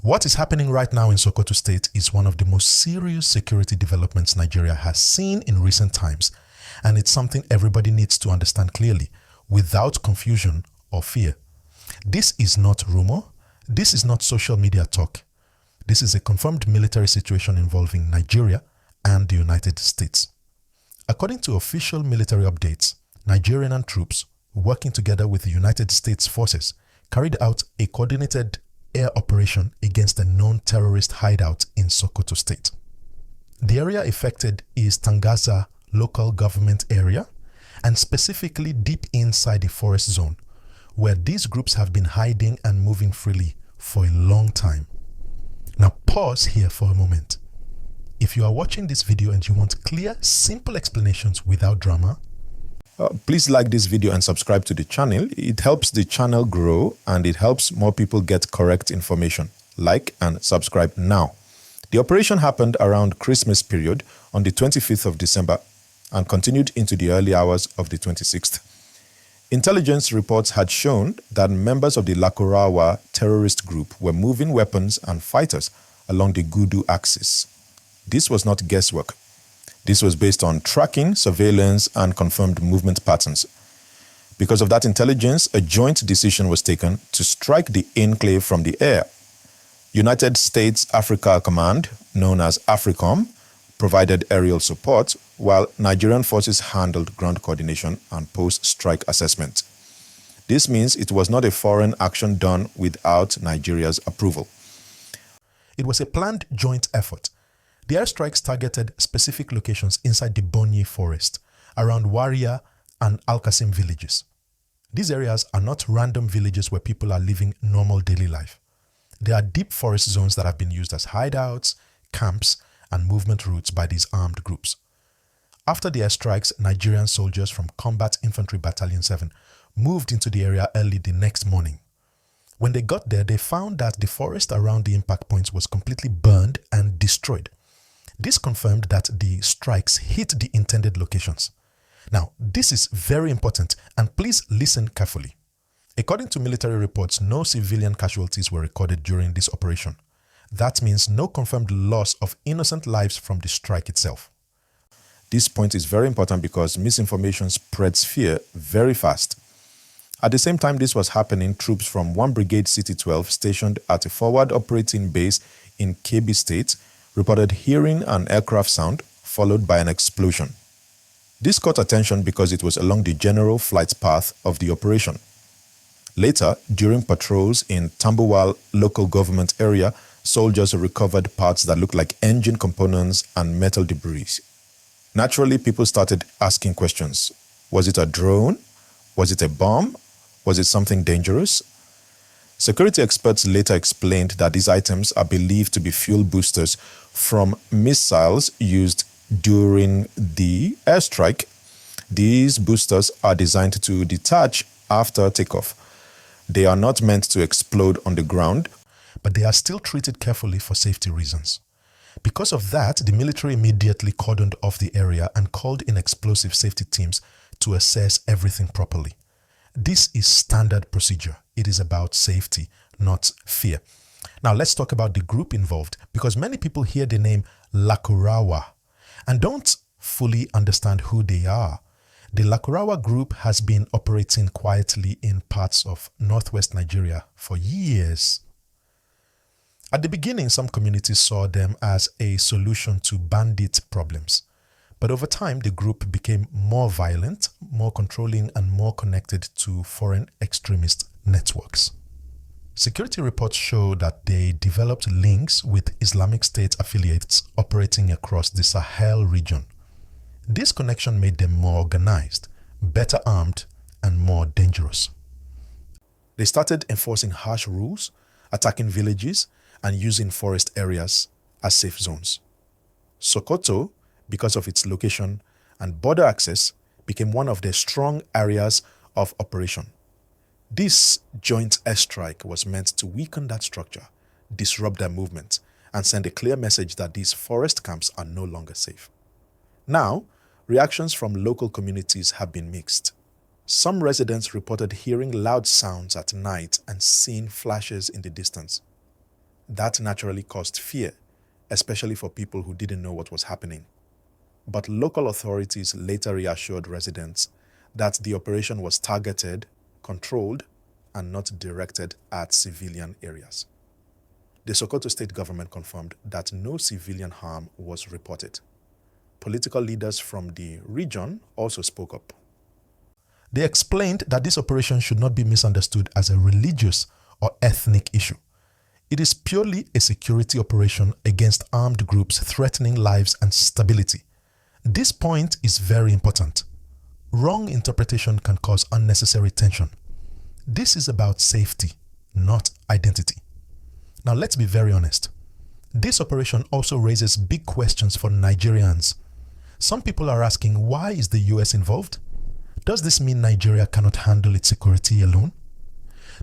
What is happening right now in Sokoto State is one of the most serious security developments Nigeria has seen in recent times, and it's something everybody needs to understand clearly, without confusion or fear. This is not rumor. This is not social media talk. This is a confirmed military situation involving Nigeria and the United States. According to official military updates, Nigerian troops, working together with the United States forces, carried out a coordinated air operation against a known terrorist hideout in Sokoto State. The area affected is Tangaza local government area, and specifically deep inside the forest zone, where these groups have been hiding and moving freely for a long time. Now pause here for a moment. If you are watching this video and you want clear, simple explanations without drama, please like this video and subscribe to the channel. It helps the channel grow and it helps more people get correct information. Like and subscribe now. The operation happened around Christmas period on the 25th of December and continued into the early hours of the 26th. Intelligence reports had shown that members of the Lakurawa terrorist group were moving weapons and fighters along the Gudu axis. This was not guesswork. This was based on tracking, surveillance, and confirmed movement patterns. Because of that intelligence, a joint decision was taken to strike the enclave from the air. United States Africa Command, known as AFRICOM, provided aerial support, while Nigerian forces handled ground coordination and post-strike assessment. This means it was not a foreign action done without Nigeria's approval. it was a planned joint effort. The airstrikes targeted specific locations inside the Bonye forest, around Waria and Alkasim villages. These areas are not random villages where people are living normal daily life. They are deep forest zones that have been used as hideouts, camps, and movement routes by these armed groups. After the airstrikes, Nigerian soldiers from Combat Infantry Battalion 7 moved into the area early the next morning. When they got there, they found that the forest around the impact points was completely burned and destroyed. This confirmed that the strikes hit the intended locations. Now, this is very important, and please listen carefully. According to military reports, no civilian casualties were recorded during this operation. That means no confirmed loss of innocent lives from the strike itself. This point is very important because misinformation spreads fear very fast. At the same time this was happening, troops from 1 Brigade City 12 stationed at a forward operating base in Kebbi State reported hearing an aircraft sound followed by an explosion. This caught attention because it was along the general flight path of the operation. Later, during patrols in Tambuwal local government area, soldiers recovered parts that looked like engine components and metal debris. Naturally, people started asking questions. Was it a drone? Was it a bomb? Was it something dangerous? Security experts later explained that these items are believed to be fuel boosters from missiles used during the airstrike. These boosters are designed to detach after takeoff. They are not meant to explode on the ground, but they are still treated carefully for safety reasons. Because of that, the military immediately cordoned off the area and called in explosive safety teams to assess everything properly. This is standard procedure. It is about safety, not fear. Now let's talk about the group involved, because many people hear the name Lakurawa and don't fully understand who they are. The Lakurawa group has been operating quietly in parts of northwest Nigeria for years. At the beginning, some communities saw them as a solution to bandit problems. But over time, the group became more violent, more controlling, and more connected to foreign extremist networks. Security reports show that they developed links with Islamic State affiliates operating across the Sahel region. This connection made them more organized, better armed, and more dangerous. They started enforcing harsh rules, attacking villages, and using forest areas as safe zones. Sokoto, because of its location and border access, became one of their strong areas of operation. This joint airstrike was meant to weaken that structure, disrupt their movement, and send a clear message that these forest camps are no longer safe. Now, reactions from local communities have been mixed. Some residents reported hearing loud sounds at night and seeing flashes in the distance. That naturally caused fear, especially for people who didn't know what was happening. But local authorities later reassured residents that the operation was targeted, controlled, and not directed at civilian areas. The Sokoto state government confirmed that no civilian harm was reported. Political leaders from the region also spoke up. They explained that this operation should not be misunderstood as a religious or ethnic issue. It is purely a security operation against armed groups threatening lives and stability. This point is very important. Wrong interpretation can cause unnecessary tension. This is about safety, not identity. Now let's be very honest. This operation also raises big questions for Nigerians. Some people are asking, why is the US involved? Does this mean Nigeria cannot handle its security alone?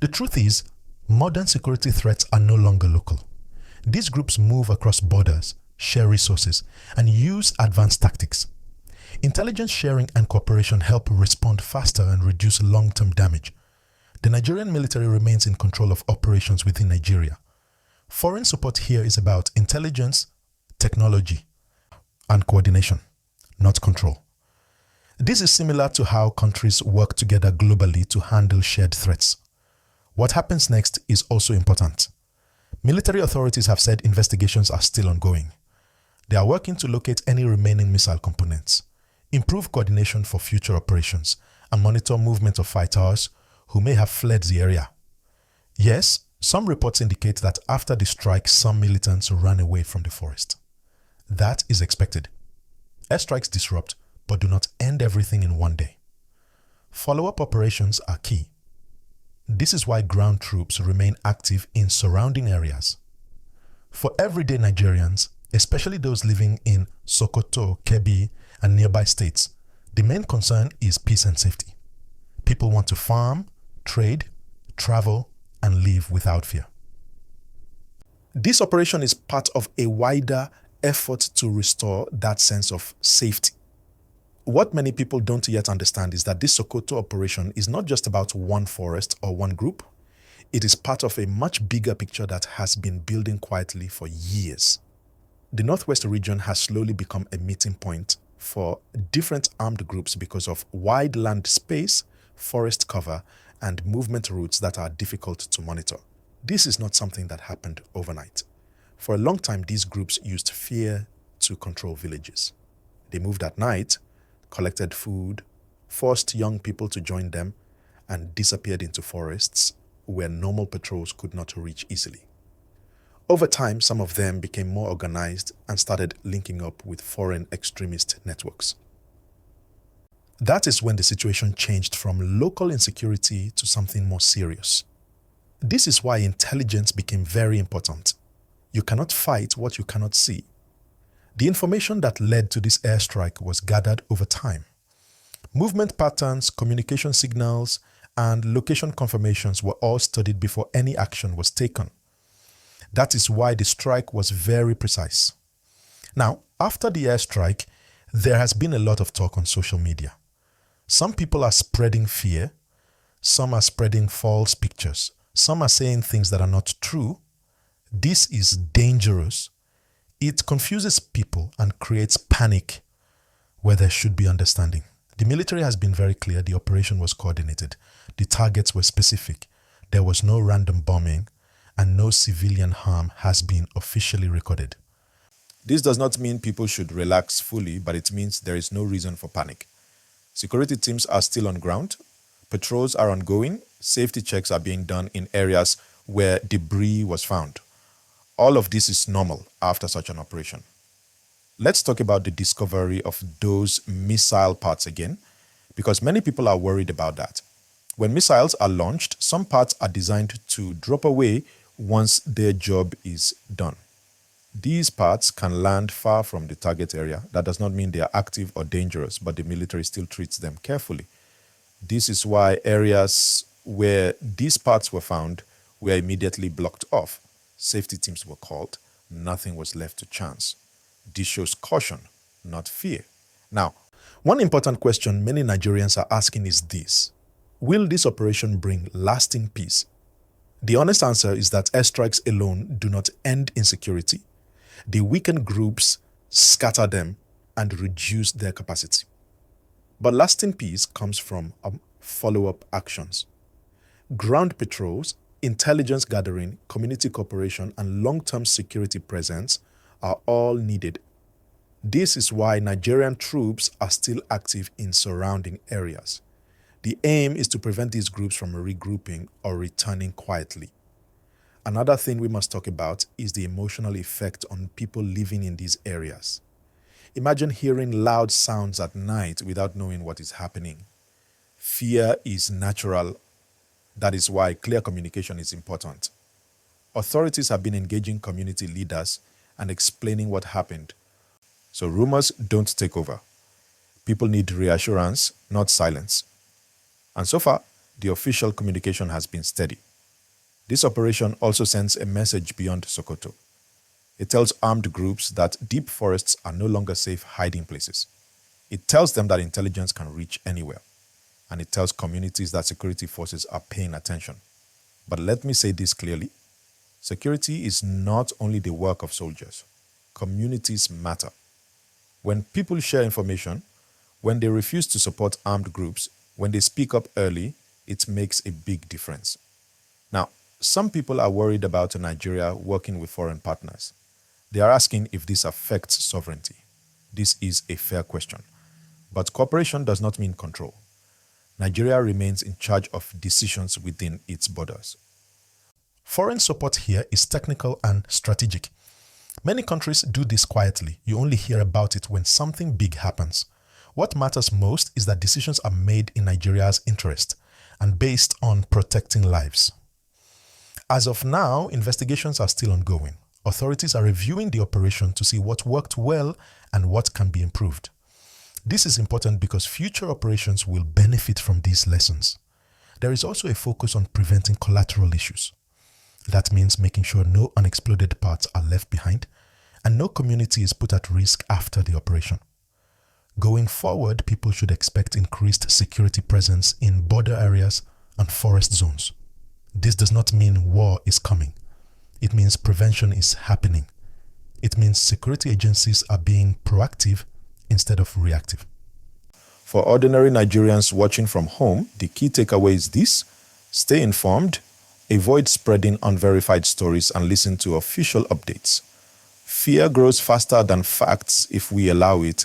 The truth is, modern security threats are no longer local. These groups move across borders, share resources, and use advanced tactics. Intelligence sharing and cooperation help respond faster and reduce long-term damage. The Nigerian military remains in control of operations within Nigeria. Foreign support here is about intelligence, technology, and coordination, not control. This is similar to how countries work together globally to handle shared threats. What happens next is also important. Military authorities have said investigations are still ongoing. They are working to locate any remaining missile components, improve coordination for future operations, and monitor movement of fighters who may have fled the area. Yes, some reports indicate that after the strike, some militants ran away from the forest. That is expected. Airstrikes disrupt, but do not end everything in one day. Follow-up operations are key. This is why ground troops remain active in surrounding areas. For everyday Nigerians, especially those living in Sokoto, Kebbi, and nearby states, the main concern is peace and safety. People want to farm, trade, travel, and live without fear. This operation is part of a wider effort to restore that sense of safety. What many people don't yet understand is that this Sokoto operation is not just about one forest or one group. It is part of a much bigger picture that has been building quietly for years. The Northwest region has slowly become a meeting point for different armed groups because of wide land space, forest cover, and movement routes that are difficult to monitor. This is not something that happened overnight. For a long time, these groups used fear to control villages. They moved at night, collected food, forced young people to join them, and disappeared into forests where normal patrols could not reach easily. Over time, some of them became more organized and started linking up with foreign extremist networks. That is when the situation changed from local insecurity to something more serious. This is why intelligence became very important. You cannot fight what you cannot see. The information that led to this airstrike was gathered over time. Movement patterns, communication signals, and location confirmations were all studied before any action was taken. That is why the strike was very precise. Now, after the airstrike, there has been a lot of talk on social media. Some people are spreading fear, some are spreading false pictures, some are saying things that are not true. This is dangerous. It confuses people and creates panic where there should be understanding. The military has been very clear. The operation was coordinated. The targets were specific. There was no random bombing, and no civilian harm has been officially recorded. This does not mean people should relax fully, but it means there is no reason for panic. Security teams are still on ground. Patrols are ongoing. Safety checks are being done in areas where debris was found. All of this is normal after such an operation. Let's talk about the discovery of those missile parts again, because many people are worried about that. When missiles are launched, some parts are designed to drop away once their job is done. These parts can land far from the target area. That does not mean they are active or dangerous, but the military still treats them carefully. This is why areas where these parts were found were immediately blocked off. Safety teams were called. Nothing was left to chance. This shows caution, not fear. Now, one important question many Nigerians are asking is this: will this operation bring lasting peace? The honest answer is that airstrikes alone do not end insecurity. They weaken groups, scatter them, and reduce their capacity. But lasting peace comes from follow-up actions. Ground patrols, intelligence gathering, community cooperation, and long-term security presence are all needed. This is why Nigerian troops are still active in surrounding areas. The aim is to prevent these groups from regrouping or returning quietly. Another thing we must talk about is the emotional effect on people living in these areas. Imagine hearing loud sounds at night without knowing what is happening. Fear is natural. That is why clear communication is important. Authorities have been engaging community leaders and explaining what happened, so rumors don't take over. People need reassurance, not silence. And so far, the official communication has been steady. This operation also sends a message beyond Sokoto. It tells armed groups that deep forests are no longer safe hiding places. It tells them that intelligence can reach anywhere. And it tells communities that security forces are paying attention. But let me say this clearly. Security is not only the work of soldiers. Communities matter. When people share information, when they refuse to support armed groups, when they speak up early, it makes a big difference. Now, some people are worried about Nigeria working with foreign partners. They are asking if this affects sovereignty. This is a fair question. But cooperation does not mean control. Nigeria remains in charge of decisions within its borders. Foreign support here is technical and strategic. Many countries do this quietly. You only hear about it when something big happens. What matters most is that decisions are made in Nigeria's interest and based on protecting lives. As of now, investigations are still ongoing. Authorities are reviewing the operation to see what worked well and what can be improved. This is important because future operations will benefit from these lessons. There is also a focus on preventing collateral issues. That means making sure no unexploded parts are left behind and no community is put at risk after the operation. Going forward, people should expect increased security presence in border areas and forest zones. This does not mean war is coming. It means prevention is happening. It means security agencies are being proactive instead of reactive. For ordinary Nigerians watching from home, the key takeaway is this: stay informed, avoid spreading unverified stories, and listen to official updates. Fear grows faster than facts if we allow it,